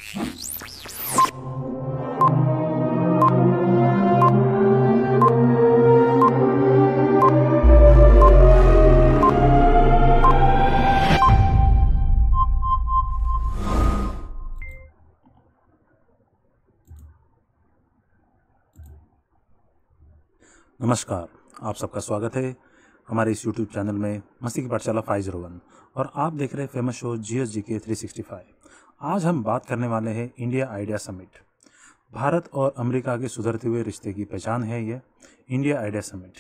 नमस्कार, आप सबका स्वागत है हमारे इस YouTube चैनल में मस्ती की पाठशाला 501 और आप देख रहे हैं फेमस शो GSGK 365। आज हम बात करने वाले हैं इंडिया आइडिया समिट। भारत और अमेरिका के सुधरते हुए रिश्ते की पहचान है ये India idea summit.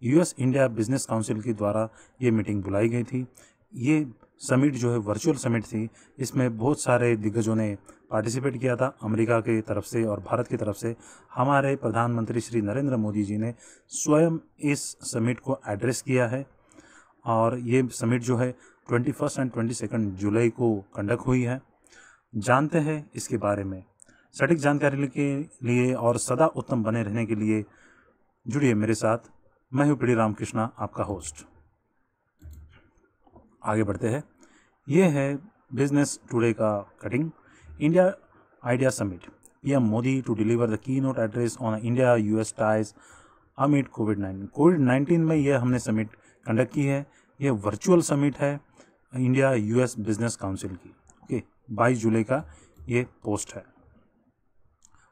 US India business council के द्वारा ये मीटिंग बुलाई गई थी। ये समिट जो है वर्चुअल समिट थी। इसमें बहुत सारे दिग्गजों ने पार्टिसिपेट किया था, अमेरिका की तरफ से और भारत की तरफ से। हमारे प्रधानमंत्री श्री नरेंद्र मोदी जी ने स्वयं इस समिट को एड्रेस किया है और ये समिट जो है 21 और 22 जुलाई को कंडक्ट हुई है। जानते हैं इसके बारे में। सटीक जानकारी के लिए और सदा उत्तम बने रहने के लिए जुड़िए मेरे साथ। मैं हूँ पीडी रामकृष्णा, आपका होस्ट। आगे बढ़ते हैं। ये है बिजनेस टुडे का cutting. India idea summit, PM Modi to deliver the keynote address on India US ties amid कोविड-19 में ये हमने समिट कंडक्ट की है। ये वर्चुअल समिट है इंडिया US बिजनेस काउंसिल की। ओके, 22 जुलाई का ये पोस्ट है।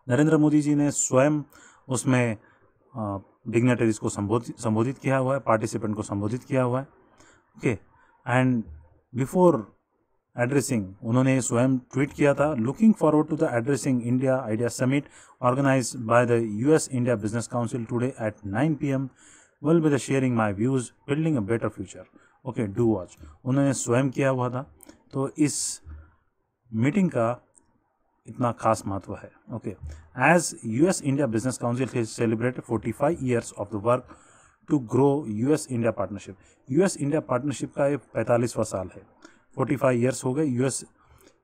नरेंद्र मोदी जी ने स्वयं उसमें डिग्नेटरीज को संबोधित किया हुआ है, पार्टिसिपेंट को संबोधित किया हुआ है। ओके, एंड बिफोर एड्रेसिंग उन्होंने स्वयं ट्वीट किया था, looking forward to the addressing India idea summit organised by the US India business council today at 9 PM will be the sharing my views building a better future. Okay, do watch उन्होंने स्वयं किया हुआ था। तो इस meeting का इतना खास महत्व है। Okay, as US India business council has celebrated 45 years of the work to grow US India partnership. US India partnership का ये 45वां साल है। 45 years हो गए US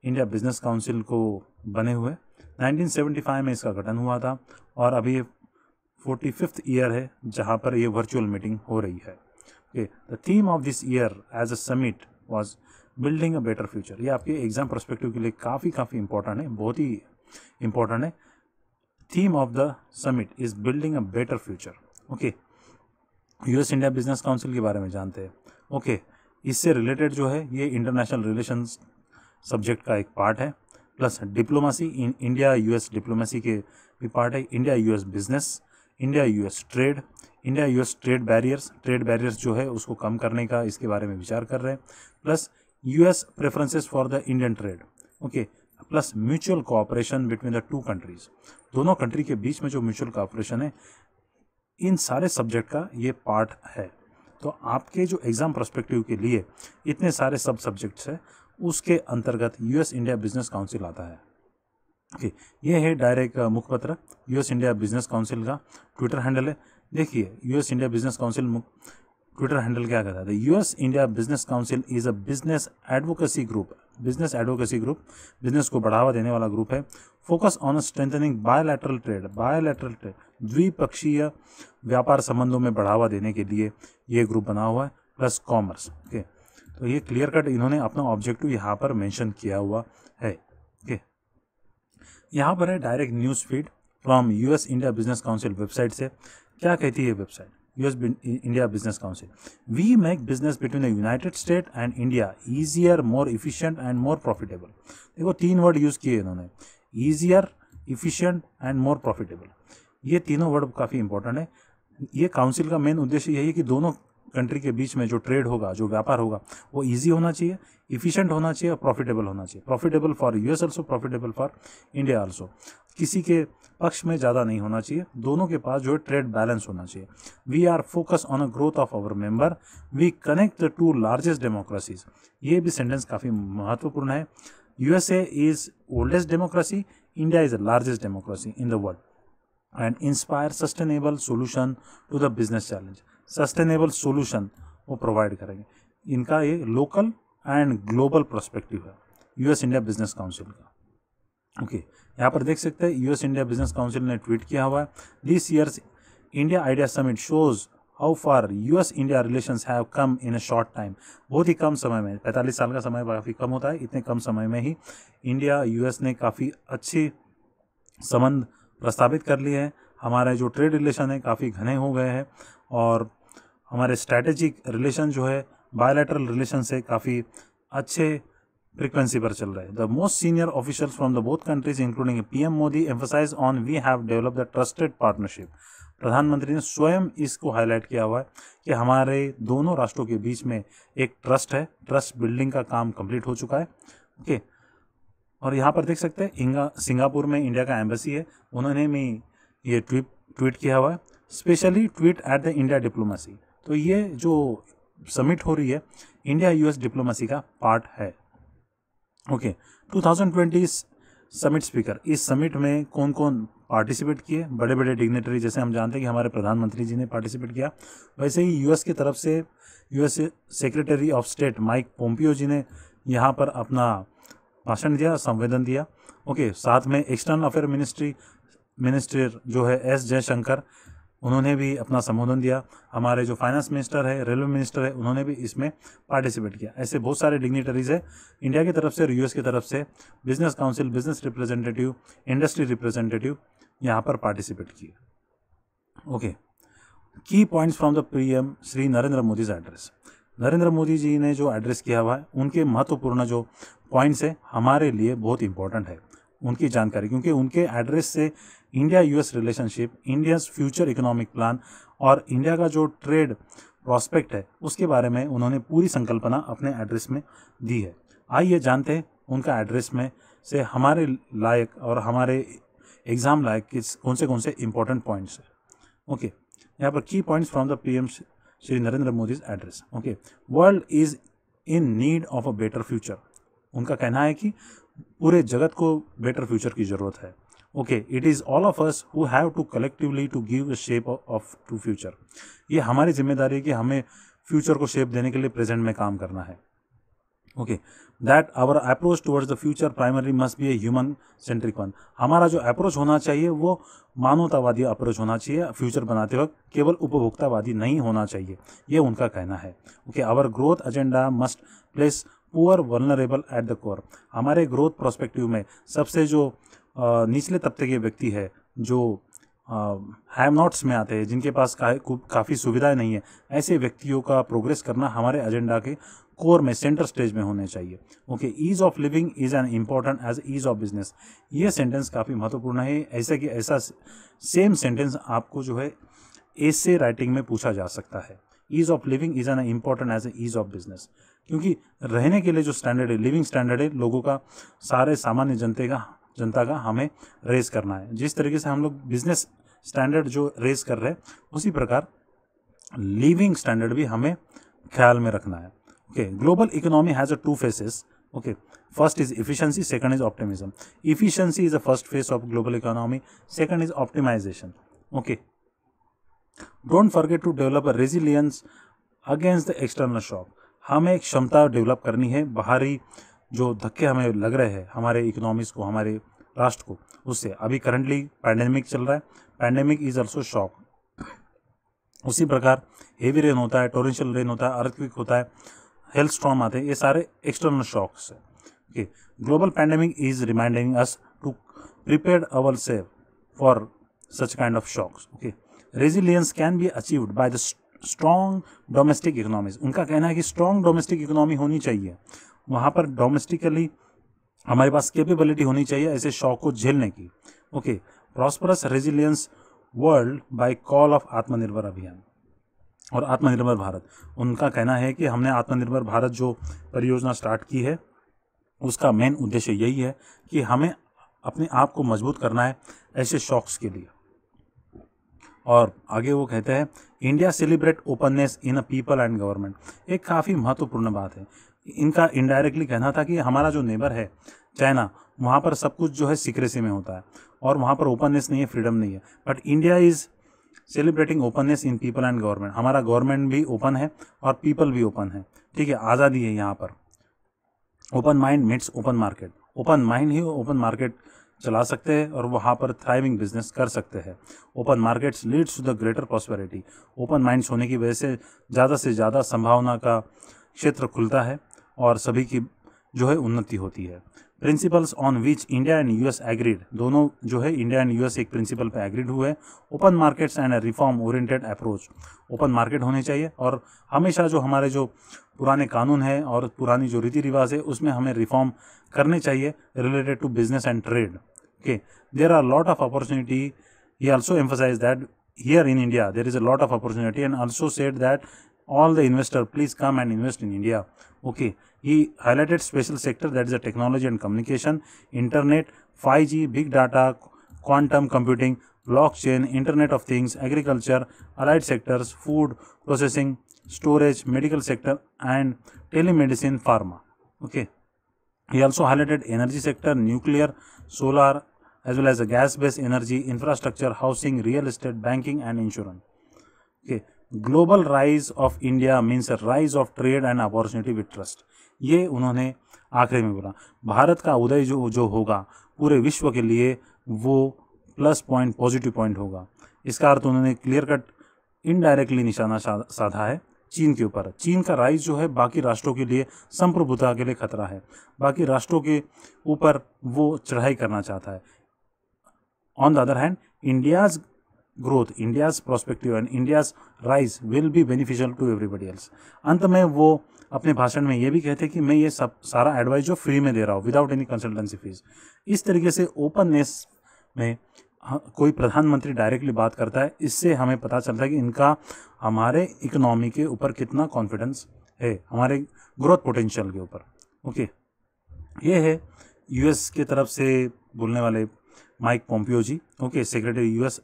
इंडिया बिजनेस काउंसिल को बने हुए। 1975 में इसका गठन हुआ था और अभी 45th ईयर है जहां पर ये वर्चुअल मीटिंग हो रही है। Okay, the theme of this year as a summit was building a better future. ये आपके एग्जाम पर्सपेक्टिव के लिए काफ़ी इंपॉर्टेंट है, बहुत ही इंपॉर्टेंट है। Theme of the summit is building a better future. Okay, US India business council के बारे में जानते हैं। ओके, इससे रिलेटेड जो है ये इंटरनेशनल रिलेशंस सब्जेक्ट का एक पार्ट है, plus diplomacy, India US diplomacy के भी पार्ट है। India US business, India US trade, India US trade barriers जो है उसको कम करने का इसके बारे में विचार कर रहे हैं, plus US preferences for the Indian trade. Okay, plus mutual cooperation between the to countries, दोनों कंट्री के बीच में जो म्यूचुअल कोऑपरेशन है, इन सारे सब्जेक्ट का ये पार्ट है। तो आपके जो एग्जाम पर्सपेक्टिव के लिए इतने सारे सब सब्जेक्ट्स हैं, उसके अंतर्गत US इंडिया बिजनेस काउंसिल आता है। ओके, ये है डायरेक्ट मुखपत्र US इंडिया बिजनेस काउंसिल का। ट्विटर हैंडल है, देखिए US India business council Twitter handle क्या कहता है, US India business council is a business advocacy group. Business को बढ़ावा देने वाला ग्रुप है। Focus on strengthening bilateral trade, द्विपक्षीय व्यापार संबंधों में बढ़ावा देने के लिए ये ग्रुप बना हुआ है, प्लस कॉमर्स। ओके, तो ये क्लियर कट इन्होंने अपना ऑब्जेक्टिव यहाँ पर मेंशन किया हुआ है। ओके, यहाँ पर है direct news feed from US India business council website से। क्या कहती है website US India business council? We make business between the united state and India easier, more efficient and more profitable. देखो 3 वर्ड यूज किए इन्होंने, easier, efficient and more profitable. ये तीनों word काफ़ी इंपॉर्टेंट है। ये काउंसिल का मेन उद्देश्य यही है कि दोनों कंट्री के बीच में जो ट्रेड होगा, जो व्यापार होगा, वो इजी होना चाहिए, इफिशिएंट होना चाहिए और प्रॉफिटेबल होना चाहिए। Profitable for US also, profitable for India also. किसी के पक्ष में ज़्यादा नहीं होना चाहिए, दोनों के पास जो है ट्रेड बैलेंस होना चाहिए। We are focus on a growth of our member, we connect the 2 largest democracies. ये भी सेंटेंस काफ़ी महत्वपूर्ण है। USA is oldest democracy, India is the largest democracy in the world and inspire sustainable solution to the business challenge. Sustainable solution वो provide करेंगे। इनका ये local and global perspective है US इंडिया बिजनेस काउंसिल का। Okay, यहाँ पर देख सकते हैं US इंडिया बिजनेस काउंसिल ने ट्वीट किया हुआ है, this years India idea summit shows how far US India relations have come in a short time. बहुत ही कम समय में, 45 साल का समय काफ़ी कम होता है, इतने कम समय में ही इंडिया US ने काफ़ी अच्छी संबंध प्रस्तावित कर लिए हैं। हमारे जो ट्रेड रिलेशन है काफ़ी घने हो गए हैं और हमारे स्ट्रैटेजिक रिलेशन जो है बायलैटरल रिलेशन से काफ़ी अच्छे फ्रीक्वेंसी पर चल रहे हैं। The most senior officials from the both countries including PM Modi emphasise on we have develop the trusted partnership. प्रधानमंत्री ने स्वयं इसको हाईलाइट किया हुआ है कि हमारे दोनों राष्ट्रों के बीच में एक ट्रस्ट है, ट्रस्ट बिल्डिंग का काम कंप्लीट हो चुका है। ओके, और यहाँ पर देख सकते हैं सिंगापुर में इंडिया का एम्बेसी है, उन्होंने भी ये ट्वीट किया हुआ है, specially tweet at the India diplomacy. तो ये जो समिट हो रही है इंडिया US डिप्लोमेसी का पार्ट है। ओके, 2020 समिट स्पीकर, इस समिट में कौन कौन पार्टिसिपेट किए? बड़े बड़े डिग्नेटरी, जैसे हम जानते हैं कि हमारे प्रधानमंत्री जी ने पार्टिसिपेट किया, वैसे ही US की तरफ से US secretary of state Mike Pompeo ji ने यहाँ पर अपना भाषण दिया, संवेदन दिया। ओके, साथ में एक्सटर्नल अफेयर मिनिस्टर जो है S जयशंकर, उन्होंने भी अपना संबोधन दिया। हमारे जो फाइनेंस मिनिस्टर है, रेलवे मिनिस्टर है, उन्होंने भी इसमें पार्टिसिपेट किया। ऐसे बहुत सारे डिग्निटरीज है इंडिया की तरफ से और US की तरफ से, business council, business representative, industry representative यहाँ पर पार्टिसिपेट किए। Okay, key points from the PM Shri Narendra Modi address. Narendra Modi ji ने जो एड्रेस किया हुआ है उनके महत्वपूर्ण जो पॉइंट्स है हमारे लिए बहुत इंपॉर्टेंट है उनकी जानकारी, क्योंकि उनके एड्रेस से India US relationship, India's future economic plan और इंडिया का जो ट्रेड प्रॉस्पेक्ट है उसके बारे में उन्होंने पूरी संकल्पना अपने एड्रेस में दी है। आइए जानते हैं उनका एड्रेस में से हमारे लायक और हमारे एग्जाम लायक कौन से इंपॉर्टेंट पॉइंट्स है। ओके, यहाँ पर की points from the PM Shri Narendra Modi address. Okay, world is in need of a better future. उनका कहना है कि पूरे जगत को बेटर फ्यूचर की जरूरत है। Okay, it is all of us who have to collectively to give a shape of to future. ये हमारी जिम्मेदारी है कि हमें फ्यूचर को शेप देने के लिए प्रेजेंट में काम करना है। Okay, that our approach towards the future primary must be a human centric one. हमारा जो अप्रोच होना चाहिए वो मानवतावादी अप्रोच होना चाहिए, फ्यूचर बनाते वक्त केवल उपभोक्तावादी नहीं होना चाहिए, ये उनका कहना है। Okay, our growth agenda must place poor vulnerable at the core. हमारे ग्रोथ प्रोस्पेक्टिव में सबसे जो निचले तबके के व्यक्ति है, जो हैव नॉट्स में आते हैं, जिनके पास काफ़ी सुविधाएं नहीं है, ऐसे व्यक्तियों का प्रोग्रेस करना हमारे एजेंडा के कोर में, सेंटर स्टेज में होने चाहिए। Okay, ease of living is an important as ease of business. ये सेंटेंस काफ़ी महत्वपूर्ण है। ऐसा कि ऐसा सेम सेंटेंस आपको जो है एसे राइटिंग में पूछा जा सकता है। Ease of living is an important as a ease of business, क्योंकि रहने के लिए जो स्टैंडर्ड है, लिविंग स्टैंडर्ड है, लोगों का, सारे सामान्य जनता का हमें रेज करना है। जिस तरीके से हम लोग बिजनेस स्टैंडर्ड जो रेज कर रहे हैं, उसी प्रकार लिविंग स्टैंडर्ड भी हमें ख्याल में रखना है। Okay, global economy has a two faces. Okay, first is efficiency, second is optimism. Efficiency is the first phase of global economy, second is optimization. Okay, don't forget to develop a resilience against the external shock. हमें एक क्षमता develop करनी है, बाहरी जो धक्के हमें लग रहे हैं हमारे इकोनॉमीज को, हमारे राष्ट्र को, उससे। अभी करंटली पैंडेमिक चल रहा है, पैंडेमिक इज ऑल्सो शॉक। उसी प्रकार हेवी रेन होता है, टोरेंशियल रेन होता है, अर्थक्वेक होता है, हेल्थ स्टॉर्म आते हैं, ये सारे एक्सटर्नल शॉक्स है। Okay, global pandemic is reminding us to prepare ourself for such kind of shocks. Okay, resilience can be achieved by the strong domestic economies. उनका कहना है कि स्ट्रॉन्ग डोमेस्टिक इकोनॉमी होनी चाहिए, वहाँ पर डोमेस्टिकली हमारे पास कैपेबिलिटी होनी चाहिए ऐसे शॉक को झेलने की। Okay, prosperous resilience world by call of आत्मनिर्भर अभियान और आत्मनिर्भर भारत। उनका कहना है कि हमने आत्मनिर्भर भारत जो परियोजना स्टार्ट की है, उसका मेन उद्देश्य यही है कि हमें अपने आप को मजबूत करना है ऐसे शॉक्स के लिए। और आगे वो कहते हैं, India celebrate openness in a people and government. एक काफ़ी महत्वपूर्ण बात है। इनका इनडायरेक्टली कहना था कि हमारा जो नेबर है चाइना, वहाँ पर सब कुछ जो है सीक्रेसी में होता है और वहाँ पर ओपननेस नहीं है, फ्रीडम नहीं है। But India is celebrating openness in people and government. हमारा गवर्नमेंट भी ओपन है और पीपल भी ओपन है। ठीक है, आज़ादी है यहाँ पर। Open mind meets open market. Open mind ही ओपन मार्केट चला सकते हैं और वहाँ पर थ्राइविंग बिजनेस कर सकते हैं। Open markets leads to the greater prosperity. Open minds होने की वजह से ज़्यादा संभावना का क्षेत्र खुलता है और सभी की जो है उन्नति होती है। Principles on which India and US agreed, दोनों जो है इंडिया एंड यूएस एक प्रिंसिपल पे एग्रीड हुए। Open markets and reform oriented approach, open market होने चाहिए और हमेशा जो हमारे जो पुराने कानून है और पुरानी जो रीति रिवाज है उसमें हमें रिफॉर्म करने चाहिए related to business and trade. Okay, there are lot of opportunity. He also emphasise that here in India there is a lot of opportunity and also said that all the investor please come and invest in India. Okay, he highlighted special sector that is the technology and communication, internet, 5G, big data, quantum computing, blockchain, internet of things, agriculture, allied sectors, food processing, storage, medical sector and telemedicine, pharma. Okay, he also highlighted energy sector, nuclear, solar, as well as the gas-based energy, infrastructure, housing, real estate, banking and insurance. Okay, global rise of India means a rise of trade and opportunity with trust. ये उन्होंने आखिरी में बोला। भारत का उदय जो होगा पूरे विश्व के लिए वो प्लस पॉइंट, पॉजिटिव पॉइंट होगा। इसका अर्थ उन्होंने क्लियर कट इनडायरेक्टली निशाना साधा है चीन के ऊपर। चीन का राइज जो है बाकी राष्ट्रों के लिए संप्रभुता के लिए खतरा है, बाकी राष्ट्रों के ऊपर वो चढ़ाई करना चाहता है। On the other hand, India's growth, India's perspective and India's rise will be beneficial to everybody else. अंत में वो अपने भाषण में ये भी कहते हैं कि मैं ये सब सारा एडवाइस जो फ्री में दे रहा हूँ विदाउट एनी कंसल्टेंसी फीस। इस तरीके से ओपननेस में कोई प्रधानमंत्री डायरेक्टली बात करता है, इससे हमें पता चलता है कि इनका हमारे इकोनॉमी के ऊपर कितना कॉन्फिडेंस है, हमारे ग्रोथ पोटेंशियल के ऊपर। ओके, ये है यूएस की तरफ से बोलने वाले Mike Pompeo ji. Okay, secretary US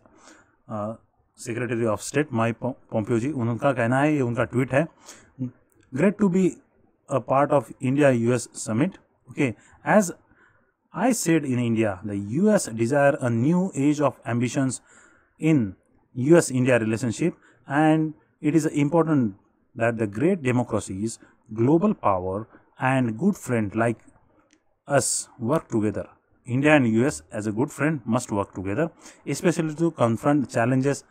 secretary of state Mike Pompeo ji, उनका कहना है, ये उनका ट्वीट है, great to be a part of India US summit. Okay, as I said in India, the US desire a new age of ambitions in US-India relationship, and it is important that the great democracies, global power, and good friend like us work together. India and US as a good friend must work together, especially to confront challenges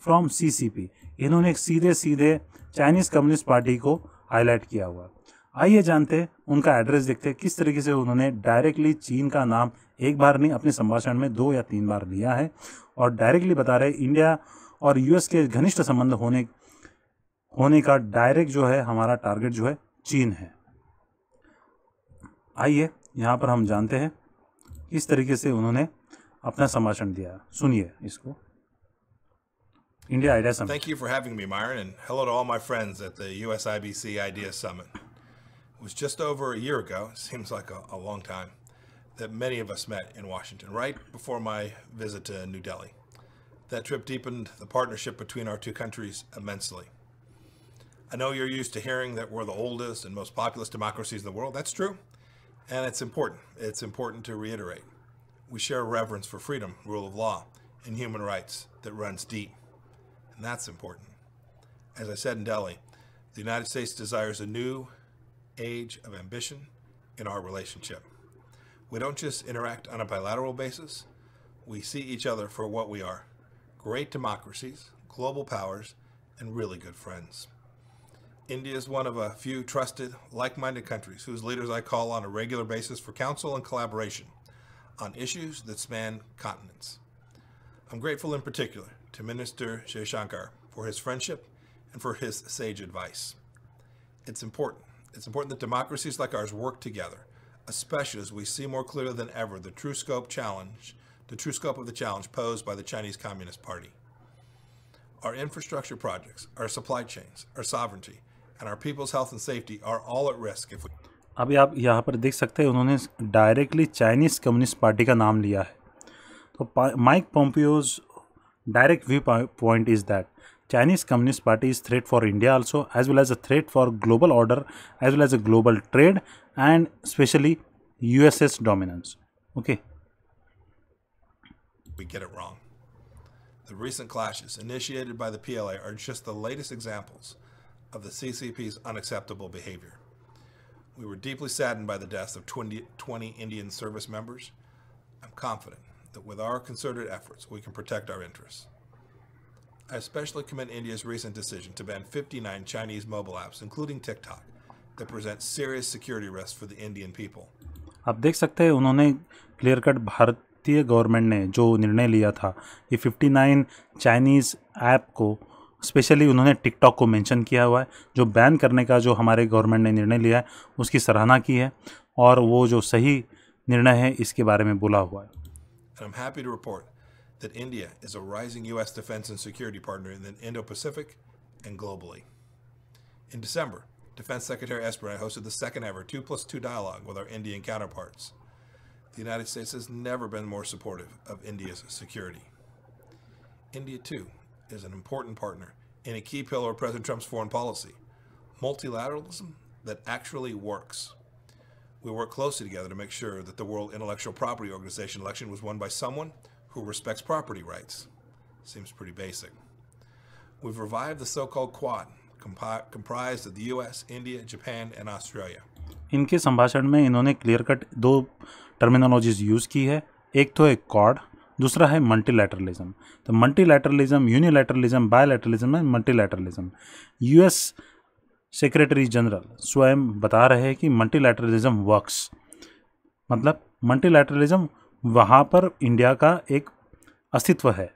from CCP. इन्होंने एक सीधे सीधे Chinese communist party को highlight किया हुआ। आइए जानते हैं, उनका एड्रेस देखते हैं, किस तरीके से उन्होंने डायरेक्टली चीन का नाम एक बार नहीं अपने संभाषण में 2 या 3 बार लिया है और डायरेक्टली बता रहे इंडिया और यूएस के घनिष्ठ संबंध होने का डायरेक्ट जो है हमारा टारगेट जो है चीन है। आइए यहाँ पर हम जानते हैं किस तरीके से उन्होंने अपना संभाषण दिया। सुनिए इसको। India Idea Summit. Thank you for having me, Myron, and hello to all my friends at the USIBC Idea Summit. It was just over a year ago, seems like a long time, that many of us met in Washington, right before my visit to New Delhi. That trip deepened the partnership between our two countries immensely. I know you're used to hearing that we're the oldest and most populous democracies in the world. That's true, and it's important. It's important to reiterate. We share a reverence for freedom, rule of law, and human rights that runs deep. And that's important. As I said in Delhi, the United States desires a new age of ambition in our relationship. We don't just interact on a bilateral basis. We see each other for what we are: great democracies, global powers, and really good friends. India is one of a few trusted, like-minded countries whose leaders I call on a regular basis for counsel and collaboration on issues that span continents. I'm grateful in particular to Minister Jaishankar for his friendship and for his sage advice. It's important. It's important that democracies like ours work together, especially as we see more clearly than ever the true scope of the challenge posed by the Chinese Communist Party. Our infrastructure projects, our supply chains, our sovereignty, and our people's health and safety are all at risk if we... अभी आप यहाँ पर देख सकते हैं उन्होंने directly Chinese communist party का नाम लिया है। तो mic पोम्पियोज direct viewpoint is that Chinese Communist Party is threat for India also, as well as a threat for global order, as well as a global trade, and especially US's dominance. Okay. We get it wrong. The recent clashes initiated by the PLA are just the latest examples of the CCP's unacceptable behavior. We were deeply saddened by the deaths of 20 Indian service members. I'm confident that with our concerted efforts, we can protect our interests. I especially commend India's recent decision to ban 59 Chinese mobile apps, including TikTok, that present serious security risks for the Indian people. आप देख सकते हैं उन्होंने clear cut भारतीय government ने जो निर्णय लिया था कि 59 चाइनीज़ ऐप को स्पेशली उन्होंने टिकटॉक को मेंशन किया हुआ है, जो बैन करने का जो हमारे गवर्नमेंट ने निर्णय लिया है उसकी सराहना की है और वो जो सही निर्णय है इसके बारे में बोला हुआ है. And I'm happy to report that India is a rising U.S. defense and security partner in the Indo-Pacific and globally. In December, Defense Secretary Esper hosted the second ever 2+2 dialogue with our Indian counterparts. The United States has never been more supportive of India's security. India, too, is an important partner in a key pillar of President Trump's foreign policy, multilateralism that actually works. We work closely together to make sure that the World Intellectual Property Organization election was won by someone who respects property rights. Seems pretty basic. We've revived the so-called Quad, comprised of the US, India, Japan, and Australia. इनके संभाषण में इन्होंने clear cut दो terminologies use की है. एक तो है क्वाड, दूसरा है मल्टीलैटरलिज्म. तो multilateralism, unilateralism, bilateralism and multilateralism. US secretary general स्वयं बता रहे हैं कि मल्टीलैटरलिज्म वर्क्स, मतलब मल्टीलैटरलिज्म वहाँ पर इंडिया का एक अस्तित्व है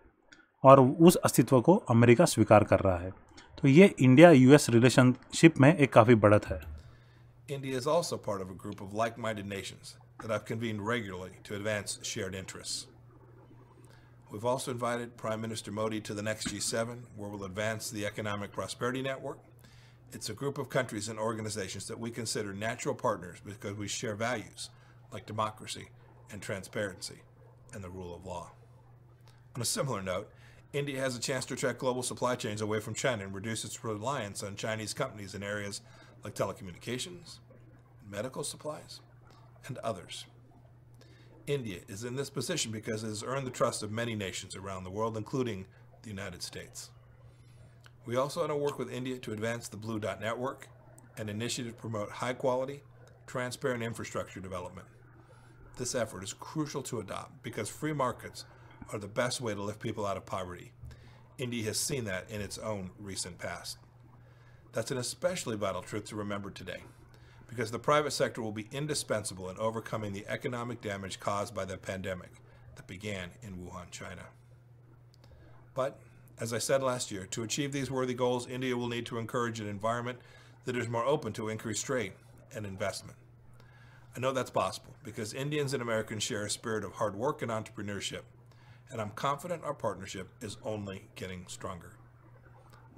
और उस अस्तित्व को अमेरिका स्वीकार कर रहा है. तो ये इंडिया यूएस रिलेशनशिप में एक काफ़ी बढ़त है. India is also part of a group of like-minded nations that I've convened regularly to advance shared interests. We've also invited Prime Minister Modi to the next G7, where we'll advance the Economic Prosperity Network. It's a group of countries and organizations that we consider natural partners because we share values like democracy and transparency and the rule of law. On a similar note, India has a chance to attract global supply chains away from China and reduce its reliance on Chinese companies in areas like telecommunications, medical supplies, and others. India is in this position because it has earned the trust of many nations around the world, including the United States. We also want to work with India to advance the Blue Dot Network, an initiative to promote high-quality, transparent infrastructure development. This effort is crucial to adopt because free markets are the best way to lift people out of poverty. India has seen that in its own recent past. That's an especially vital truth to remember today, because the private sector will be indispensable in overcoming the economic damage caused by the pandemic that began in Wuhan, China. But, as I said last year, to achieve these worthy goals, India will need to encourage an environment that is more open to increased trade and investment. I know that's possible because Indians and Americans share a spirit of hard work and entrepreneurship, and I'm confident our partnership is only getting stronger.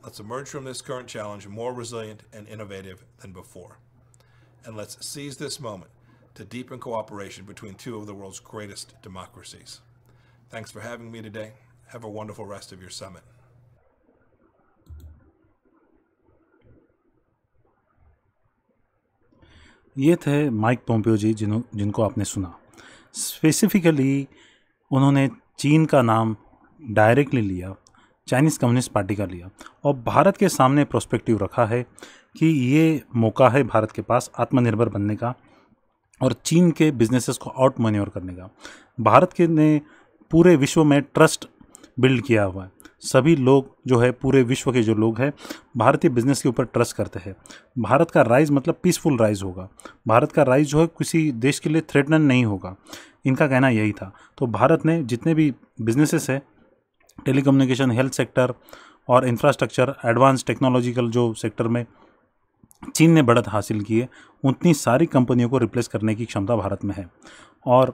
Let's emerge from this current challenge more resilient and innovative than before. And let's seize this moment to deepen cooperation between two of the world's greatest democracies. Thanks for having me today. Have a wonderful rest of your summit. ये थे mic Pompeo जी जिनको आपने सुना. Specifically उन्होंने चीन का नाम directly लिया, चाइनीज़ कम्युनिस्ट पार्टी का लिया और भारत के सामने प्रोस्पेक्टिव रखा है कि ये मौका है भारत के पास आत्मनिर्भर बनने का और चीन के बिजनेसेस को आउट मैन्योर करने का. भारत के ने पूरे विश्व में ट्रस्ट बिल्ड किया हुआ है. सभी लोग जो है पूरे विश्व के जो लोग हैं भारतीय बिजनेस के ऊपर ट्रस्ट करते हैं. भारत का राइज मतलब पीसफुल राइज होगा. भारत का राइज जो है किसी देश के लिए थ्रेटन नहीं होगा. इनका कहना यही था. तो भारत ने जितने भी बिजनेसेस है, टेलीकम्युनिकेशन, हेल्थ सेक्टर और इंफ्रास्ट्रक्चर, एडवांस टेक्नोलॉजिकल जो सेक्टर में चीन ने बढ़त हासिल की है, उतनी सारी कंपनियों को रिप्लेस करने की क्षमता भारत में है और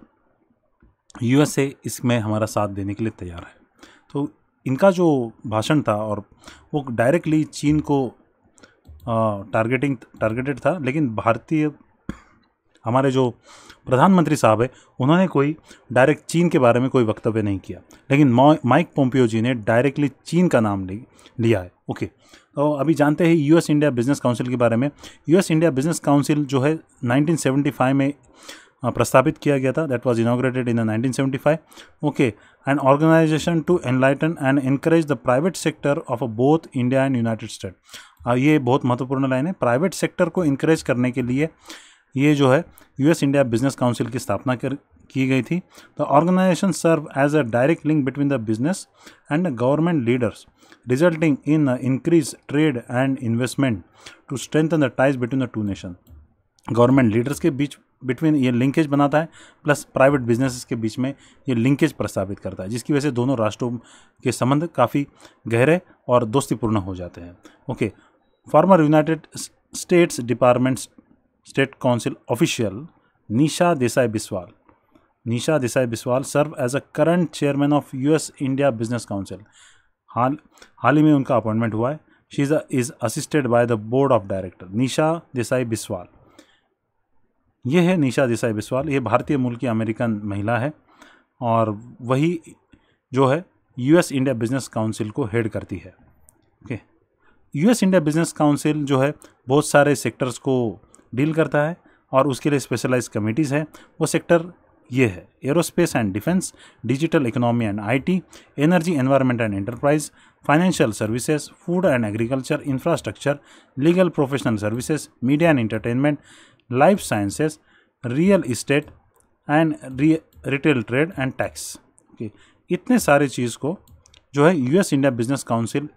यूएसए इसमें हमारा साथ देने के लिए तैयार है. तो इनका जो भाषण था और वो डायरेक्टली चीन को टारगेटेड था, लेकिन भारतीय हमारे जो प्रधानमंत्री साहब है उन्होंने कोई डायरेक्ट चीन के बारे में कोई वक्तव्य नहीं किया, लेकिन माइक पोम्पियो जी ने डायरेक्टली चीन का नाम लिया है. ओके, तो अभी जानते हैं यूएस इंडिया बिजनेस काउंसिल के बारे में. यूएस इंडिया बिजनेस काउंसिल जो है 1975 में प्रस्तावित किया गया था. That was inaugurated in 1975. Okay, an organisation to enlighten and encourage the private sector of both India and united state. ये बहुत महत्वपूर्ण लाइन है. प्राइवेट सेक्टर को इनकरेज करने के लिए ये जो है यूएस इंडिया बिजनेस काउंसिल की स्थापना की गई थी। The organisation serve as a direct link between the business and government leaders resulting in increase trade and investment to strengthen the ties between the two nation. Government leaders के बीच between ये linkage बनाता है, plus private businesses के बीच में ये linkage प्रस्तावित करता है, जिसकी वजह से दोनों राष्ट्रों के संबंध काफ़ी गहरे और दोस्तीपूर्ण हो जाते हैं। Okay, former United States department state council official Nisha Desai Biswal serve as a current chairman of US India business council. हाल ही में उनका अपॉइंटमेंट हुआ है। She is assisted by the board of director. Nisha Desai Biswal, ये है निशा देसाई बिस्वाल। ये भारतीय मूल की अमेरिकन महिला है और वही जो है यूएस इंडिया बिजनेस काउंसिल को हेड करती है। Okay, US India business council जो है बहुत सारे सेक्टर्स को डील करता है और उसके लिए स्पेशलाइज कमिटीज़ है। वो सेक्टर ये है aerospace and defence, digital economy and IT, energy environment and enterprise, financial services, food and agriculture, infrastructure, legal professional services, media and entertainment, life sciences, real estate and retail trade and tax. Okay, इतने सारे चीज़ को जो है US India business council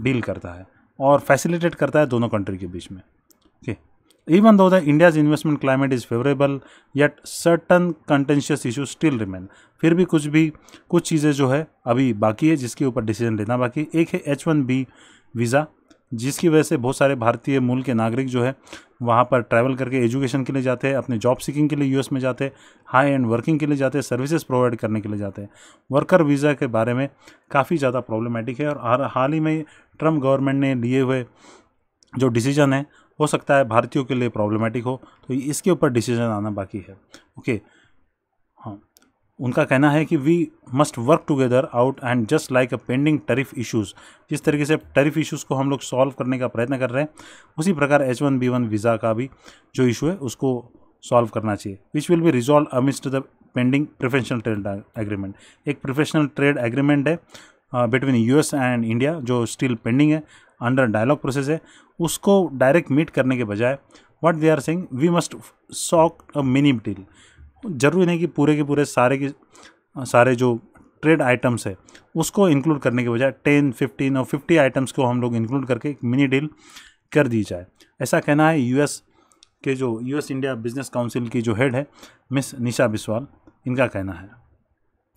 deal करता है और facilitate करता है दोनों कंट्री के बीच में। Okay, even though the India's investment climate is favourable yet certain contentious issues still remain. फिर भी कुछ चीज़ें जो है अभी बाकी है जिसके ऊपर डिसीजन लेना बाकी। एक है H-1B वीज़ा, जिसकी वजह से बहुत सारे भारतीय मूल के नागरिक जो है वहाँ पर ट्रैवल करके एजुकेशन के लिए जाते हैं, अपने जॉब सीकिंग के लिए यूएस में जाते हैं, हाई एंड वर्किंग के लिए जाते हैं, सर्विसेज प्रोवाइड करने के लिए जाते हैं। वर्कर वीज़ा के बारे में काफ़ी ज़्यादा प्रॉब्लमेटिक है और हाल ही में ट्रम्प गवर्नमेंट ने लिए हुए जो डिसीजन है हो सकता है भारतीयों के लिए प्रॉब्लमेटिक हो, तो इसके ऊपर डिसीजन आना बाकी है। ओके, हाँ, उनका कहना है कि we must work together out and just like a pending tariff issues. जिस तरीके से टैरिफ इश्यूज़ को हम लोग सॉल्व करने का प्रयत्न कर रहे हैं, उसी प्रकार H-1B वीज़ा का भी जो इशू है उसको सॉल्व करना चाहिए, which will be resolve amidst the pending professional trade agreement. एक प्रोफेशनल ट्रेड एग्रीमेंट है बिटवीन यूएस एंड इंडिया जो स्टिल पेंडिंग है, अंडर डायलॉग प्रोसेस है। उसको डायरेक्ट मीट करने के बजाय what they are saying, we must sock a mini deal. जरूरी नहीं कि पूरे के पूरे सारे जो ट्रेड आइटम्स है उसको इंक्लूड करने के बजाय 10, 15 और 50 आइटम्स को हम लोग इंक्लूड करके एक मिनी डील कर दी जाए, ऐसा कहना है यूएस इंडिया बिजनेस काउंसिल की जो हेड है मिस निशा बिस्वाल, इनका कहना है।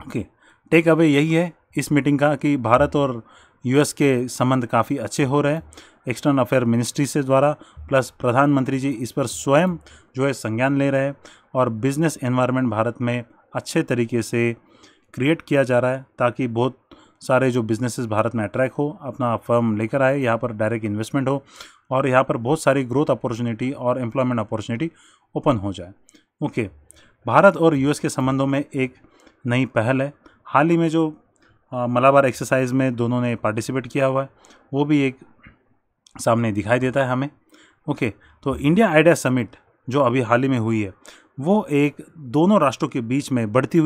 ओके, टेक अवे यही है इस मीटिंग का कि भारत और यूएस के संबंध काफ़ी अच्छे हो रहे हैं एक्सटर्नल अफेयर मिनिस्ट्री से द्वारा, प्लस प्रधानमंत्री जी इस पर स्वयं जो है संज्ञान ले रहे हैं और बिजनेस एनवायरनमेंट भारत में अच्छे तरीके से क्रिएट किया जा रहा है ताकि बहुत सारे जो बिजनेसेस भारत में अट्रैक्ट हो, अपना फर्म लेकर आए, यहाँ पर डायरेक्ट इन्वेस्टमेंट हो और यहाँ पर बहुत सारी ग्रोथ अपॉर्चुनिटी और एम्प्लॉयमेंट अपॉर्चुनिटी ओपन हो जाए। ओके, भारत और यूएस के संबंधों में एक नई पहल है। हाल ही में जो मलाबार एक्सरसाइज में दोनों ने पार्टिसिपेट किया हुआ है वो भी एक सामने दिखाई देता है हमें। ओके, तो इंडिया आइडिया समिट जो अभी हाल ही में हुई है वो एक दोनों राष्ट्रों के बीच में बढ़ती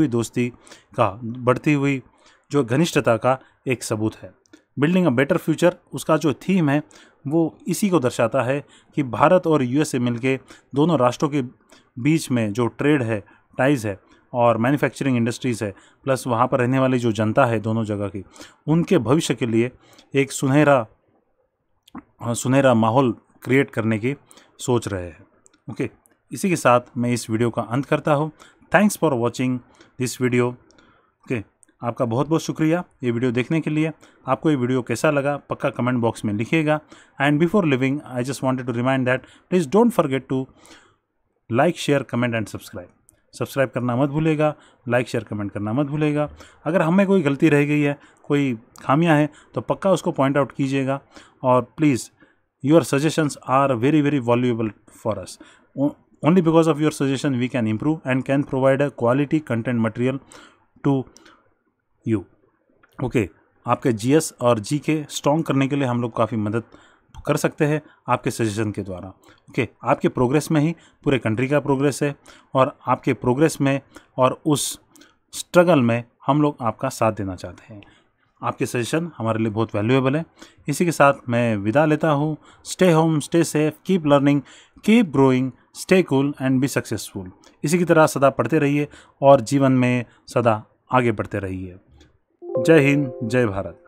हुई जो घनिष्ठता का एक सबूत है। बिल्डिंग अ बेटर फ्यूचर उसका जो थीम है वो इसी को दर्शाता है कि भारत और यूएस से मिलके दोनों राष्ट्रों के बीच में जो ट्रेड है, टाइज है और मैन्युफैक्चरिंग इंडस्ट्रीज़ है, प्लस वहाँ पर रहने वाली जो जनता है दोनों जगह की, उनके भविष्य के लिए एक सुनहरा माहौल क्रिएट करने की सोच रहे हैं। ओके, इसी के साथ मैं इस वीडियो का अंत करता हूँ। Thanks for watching this video. Okay, आपका बहुत बहुत शुक्रिया ये वीडियो देखने के लिए। आपको ये वीडियो कैसा लगा पक्का कमेंट बॉक्स में लिखिएगा। And before leaving I just wanted to remind that please don't forget to like, share, comment and subscribe करना मत भूलेगा, लाइक, शेयर, कमेंट करना मत भूलेगा। अगर हमें कोई गलती रह गई है, कोई खामियां हैं तो पक्का उसको पॉइंट आउट कीजिएगा और please your suggestions are very very valuable for us. Only because of your suggestion we can improve and can provide a quality content material to you. Okay, आपके जीएस और जीके स्ट्रॉन्ग करने के लिए हम लोग काफ़ी मदद कर सकते हैं आपके सजेशन के द्वारा। ओके, आपके प्रोग्रेस में ही पूरे कंट्री का प्रोग्रेस है और आपके प्रोग्रेस में और उस स्ट्रगल में हम लोग आपका साथ देना चाहते हैं। आपके सजेशन हमारे लिए बहुत वैल्यूएबल है। इसी के साथ मैं विदा लेता हूँ। Stay home, stay safe, keep learning, keep growing stay cool and be successful. इसी की तरह सदा पढ़ते रहिए और जीवन में सदा आगे बढ़ते रहिए। जय हिंद, जय भारत।